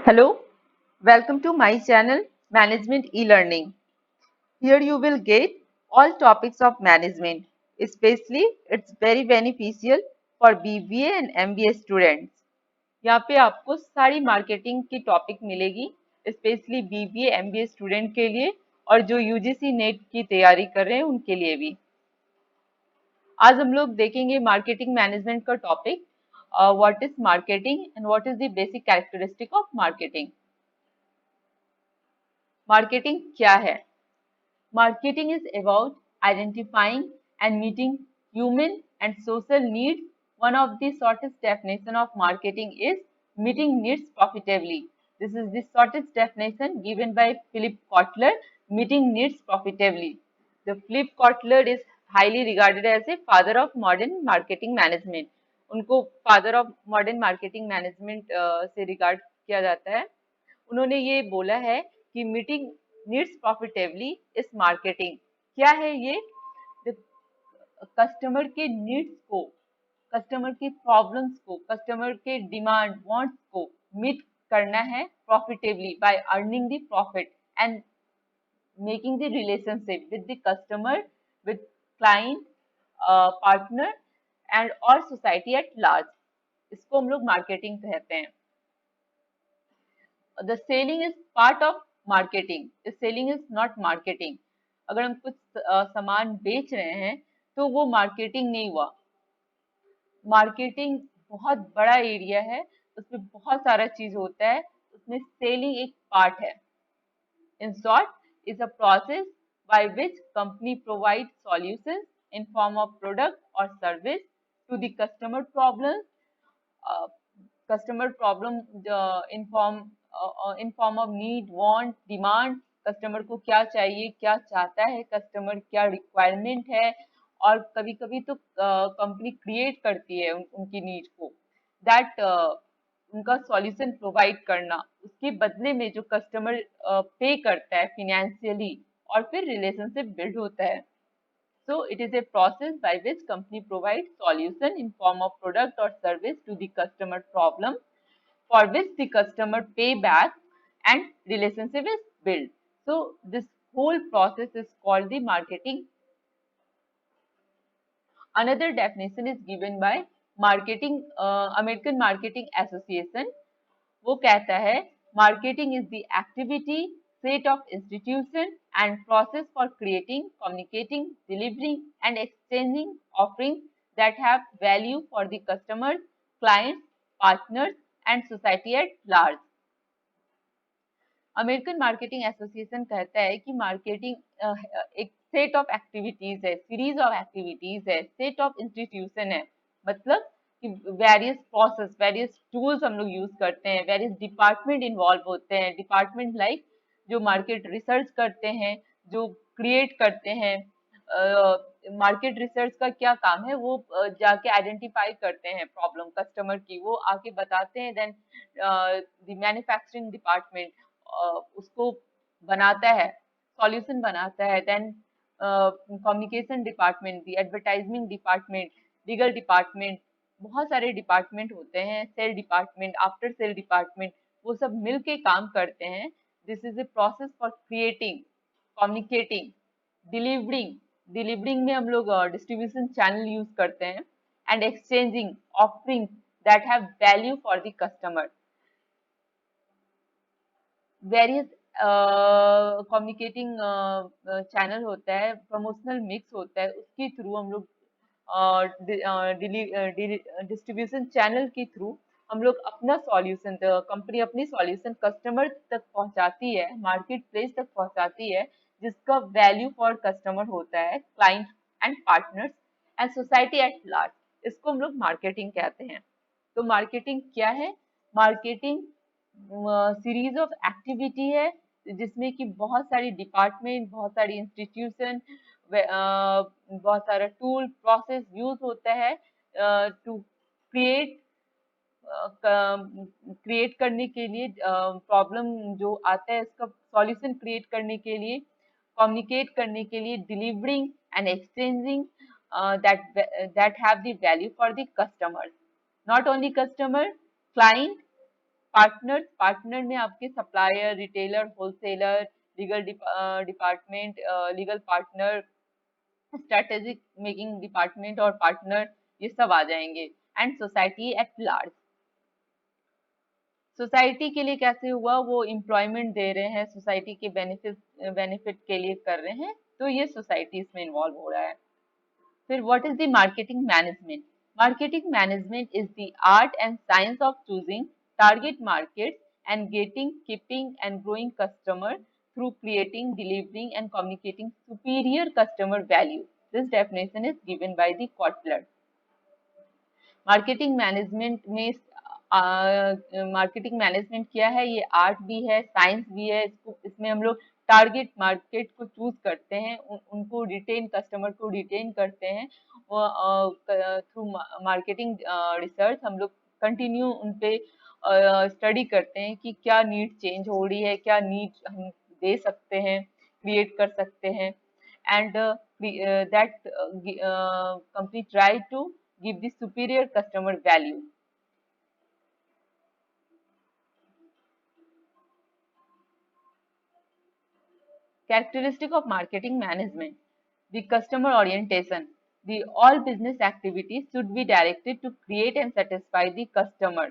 Hello, welcome to my channel Management E-Learning. Here you will get all topics of management, especially it's very beneficial for BBA and MBA students. यहाँ पे आपको सारी marketing की topic मिलेगी, specially BBA MBA student के लिए और जो UGC नेट की तैयारी कर रहे हैं उनके लिए भी। आज हम लोग देखेंगे मार्केटिंग मैनेजमेंट का topic, what is marketing and what is the basic characteristic of marketing. Marketing क्या है? Marketing is about identifying and meeting human and social needs. One of the shortest definition of marketing is meeting needs profitably. This is the shortest definition given by Philip Kotler, meeting needs profitably. The Philip Kotler is highly regarded as a father of modern marketing management. उनको father of modern marketing management से regard किया जाता है। उन्होंने ये बोला है कि मीटिंग नीड्स प्रॉफिटेबली इस मार्केटिंग। क्या है ये? कस्टमर के नीड्स को, कस्टमर की प्रॉब्लम्स को, कस्टमर के डिमांड वांट्स को मीट करना है profitably by earning the profit and making the relationship with the customer, with client, partner and और सोसाइटी एट लार्ज। इसको हम लोग मार्केटिंग कहते हैं। The selling is part of marketing. The selling is not marketing. अगर हम कुछ सामान बेच रहे हैं तो वो मार्केटिंग नहीं हुआ। मार्केटिंग बहुत बड़ा एरिया है, उसमें बहुत सारा चीज होता है, उसमें सेलिंग एक पार्ट है। In short, is a process by which company provides solutions in form of product or service to the customer problems. Customer problem in form of need, want, demand. Customer को क्या चाहिए, क्या चाहता है customer, क्या requirement है, और कभी कभी तो कंपनी क्रिएट करती है उनकी नीड को, दैट उनका सॉल्यूशन प्रोवाइड करना, उसके बदले में जो कस्टमर पे करता है फिनेंशियली और फिर रिलेशनशिप बिल्ड होता है। So it is a process by which company provides solution in form of product or service to the customer problem, for which the customer pay back and relationship is built. So this whole process is called the marketing. Another definition is given by American Marketing Association. वो कहता है marketing is the activity, set of institution and process for creating, communicating, delivering and exchanging offerings that have value for the customers, clients, partners and society at large. American marketing association कहता है कि marketing एक set of activities है, series of activities है, set of institution है। मतलब कि various process, various tools हम लोग यूज करते हैं, वेरियस डिपार्टमेंट इन्वॉल्व होते हैं। डिपार्टमेंट लाइक जो मार्केट रिसर्च करते हैं, जो क्रिएट करते हैं। मार्केट रिसर्च का क्या काम है? वो जाके आइडेंटिफाई करते हैं प्रॉब्लम कस्टमर की, वो आके बताते हैं। देन द मैन्युफैक्चरिंग डिपार्टमेंट उसको बनाता है, सॉल्यूशन बनाता है। Then communication department, the advertisement department, legal department, बहुत सारे डिपार्टमेंट होते हैं, sale department, after sale department, वो सब मिलके काम करते हैं। This is a process for creating, communicating, delivering. Delivering में हम लोग डिस्ट्रीब्यूशन चैनल यूज करते हैं, and exchanging offering that have value for the customer. Various communicating channel होता है, प्रमोशनल मिक्स होता है, उसके थ्रू हम लोग डिस्ट्रीब्यूशन चैनल के थ्रू हम लोग अपना सॉल्यूशन, कंपनी अपनी सॉल्यूशन कस्टमर तक पहुंचाती है, मार्केट प्लेस तक पहुंचाती है, जिसका वैल्यू फॉर कस्टमर होता है, client and partners and society at large. इसको हम लोग मार्केटिंग कहते हैं। तो मार्केटिंग क्या है? मार्केटिंग सीरीज ऑफ एक्टिविटी है जिसमें कि बहुत सारी डिपार्टमेंट, बहुत सारी इंस्टीट्यूशन, बहुत सारा टूल प्रोसेस यूज होता है टू क्रिएट, क्रिएट करने के लिए, प्रॉब्लम जो आता है इसका सॉल्यूशन क्रिएट करने के लिए, कम्युनिकेट करने के लिए, delivering and exchanging that have the value for the customers, not only customer, client, partner में आपके supplier, retailer, wholesaler, legal department, legal partner, strategic making department और पार्टनर, ये सब आ जाएंगे। And society at large, society के लिए कैसे हुआ, वो एम्प्लॉयमेंट दे रहे हैं, सोसाइटी के बेनिफिट के लिए कर रहे हैं, तो ये सोसाइटी इसमें इन्वॉल्व हो रहा है। फिर what is the marketing management? Marketing management is the art and science of choosing target market and getting, keeping and growing customer through creating, delivering and communicating superior customer value. This definition is given by the Kotler. Marketing management में marketing management क्या है, ये art भी है, science भी है। इसमें हम लोग टारगेट मार्केट को चूज करते हैं, उनको रिटेन, कस्टमर को रिटेन करते हैं। थ्रू मार्केटिंग रिसर्च हम लोग कंटिन्यू उन पे स्टडी करते हैं कि क्या नीड चेंज हो रही है, क्या नीड हम दे सकते हैं, क्रिएट कर सकते हैं। And that company try to give the superior customer value. Characteristic of marketing management: the customer orientation. The all business activities should be directed to create and satisfy the customer.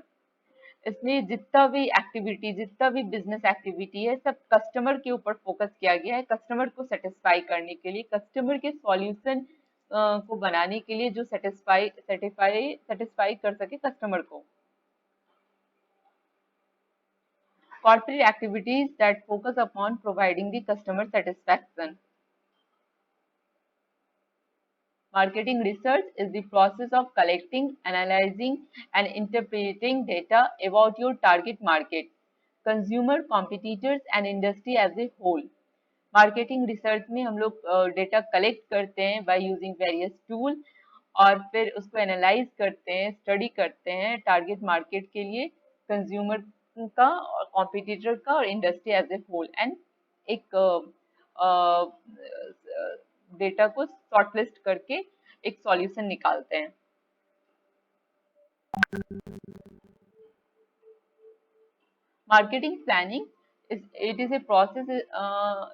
इसमें जितना भी activity, जितना भी business activity है, सब customer के ऊपर focus किया गया है, कस्टमर को सेटिस्फाई करने के लिए, कस्टमर के सॉल्यूशन को बनाने के लिए, जो सेटिस्फाई कर सके कस्टमर को। Corporate activities that focus upon providing the customer satisfaction. Marketing research is the process of collecting, analyzing, and interpreting data about your target market, consumer, competitors, and industry as a whole. Marketing research में हम लोग data collect करते हैं by using various tool, और फिर उसको analyse करते हैं, स्टडी करते हैं टारगेट मार्केट के लिए, कंज्यूमर का और कॉम्पिटिटर का और industry as a whole, and एक डेटा को शॉर्टलिस्ट करके एक सॉल्यूशन निकालते हैं। Marketing planning it is a process,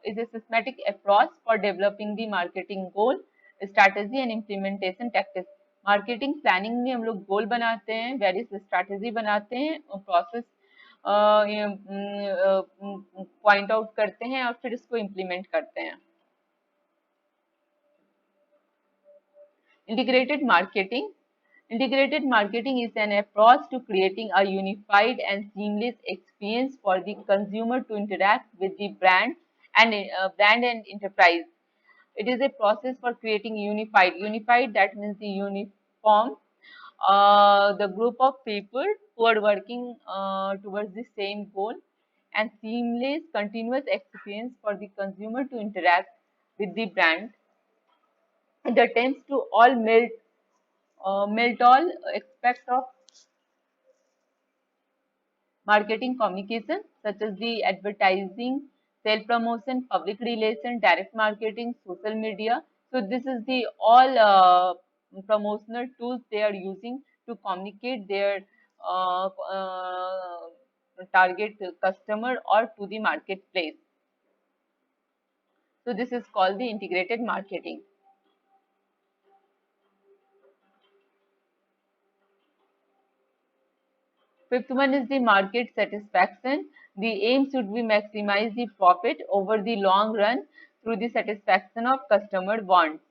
is a systematic approach for developing the marketing goal, strategy and implementation tactics. Marketing planning में हम लोग गोल बनाते हैं, वेरियस स्ट्रैटेजी बनाते हैं, प्रोसेस पॉइंट आउट करते हैं और फिर इसको इम्प्लीमेंट करते हैं। Integrated marketing. Integrated marketing is an approach to creating a unified and seamless experience for the consumer to interact with the brand and enterprise. It is a process for creating unified, that means the uniform, the group of people who are working towards the same goal, and seamless continuous experience for the consumer to interact with the brand. It attempts to all melt all aspects of marketing communication, such as the advertising, sales promotion, public relation, direct marketing, social media. So this is the all promotional tools they are using to communicate their target customer or to the marketplace. So this is called the integrated marketing. Fifth one is the market satisfaction. The aim should be maximize the profit over the long run through the satisfaction of customer wants.